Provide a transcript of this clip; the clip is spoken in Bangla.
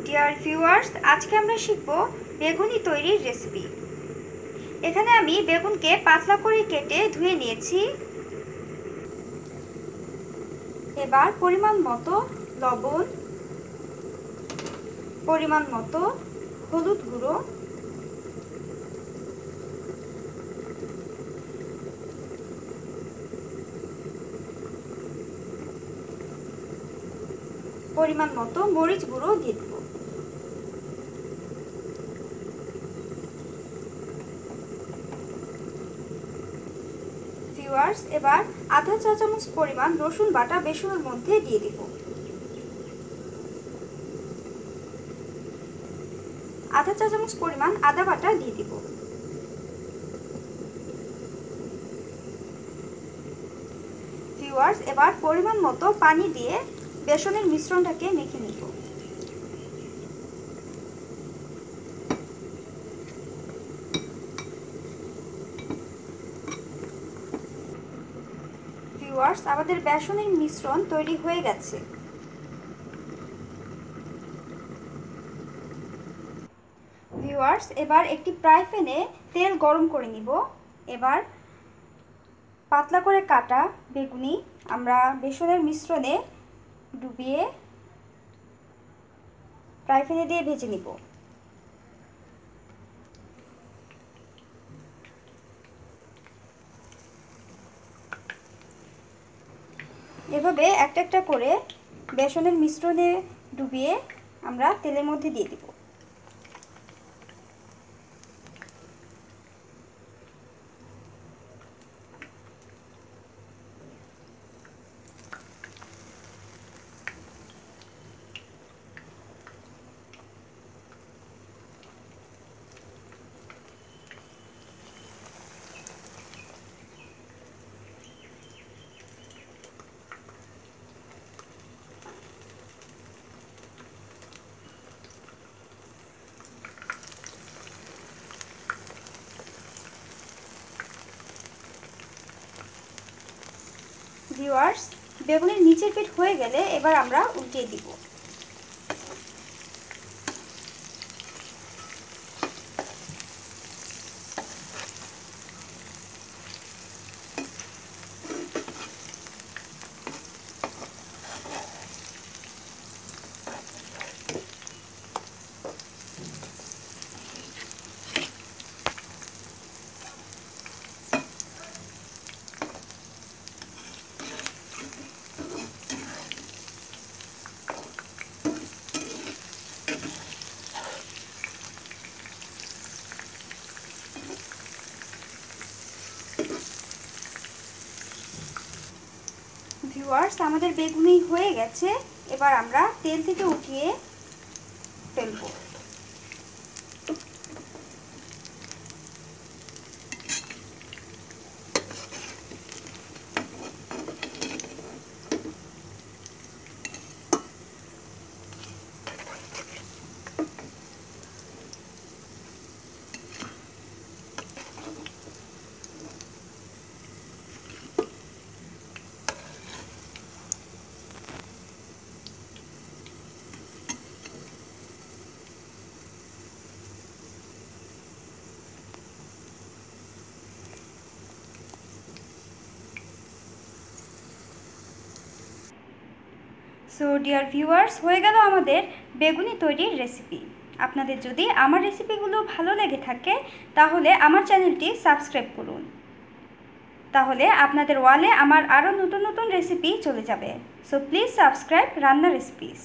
ডিয়ার ভিউয়ার্স, আজকে আমরা শিখব বেগুনি তৈরির রেসিপি। এখানে আমি বেগুনকে পাতলা করে কেটে ধুয়ে নিয়েছি। এবার পরিমাণ মতো লবণ, পরিমাণ মতো হলুদ গুঁড়ো, পরিমাণ মতো মরিচ গুঁড়ো দিয়ে দেব। ভিউয়ার্স, এবার আধা চা চামচ পরিমাণ রসুন বাটা বেসনের মধ্যে দিয়ে দেব। আধা চা চামচ পরিমাণ আদা বাটা দিয়ে দেব। ভিউয়ার্স, এবার পরিমাণ মতো পানি দিয়ে বেসনের মিশ্রণটাকে মেখে নিব। ভিউয়ার্স, আমাদের বেসনের মিশ্রণ তৈরি হয়ে গেছে। ভিউয়ার্স, এবার একটি ফ্রাই প্যানে তেল গরম করে নিব। এবার পাতলা করে কাটা বেগুনি আমরা বেসনের মিশ্রণে ডুবিয়ে ফ্রাই প্যানে দিয়ে ভেজে নিব। এভাবে একটা একটা করে বেসনের মিশ্রণে ডুবিয়ে আমরা তেলের মধ্যে দিয়ে দিব। ভিউয়ার্স, বেগুনের নিচের পিঠ হয়ে গেলে এবার আমরা উল্টিয়ে দিব। ভিউয়ার্স, আমাদের বেগুনি হয়ে গেছে। এবার আমরা তেল থেকে উঠিয়ে ফেলব। সো ডিয়ার ভিউয়ার্স, হয়ে গেল আমাদের বেগুনি তৈরির রেসিপি। আপনাদের যদি আমার রেসিপিগুলো ভালো লেগে থাকে তাহলে আমার চ্যানেলটি সাবস্ক্রাইব করুন। তাহলে আপনাদের ওয়ালে আমার আরও নতুন নতুন রেসিপি চলে যাবে। সো প্লিজ সাবস্ক্রাইব রান্না রেসিপিস।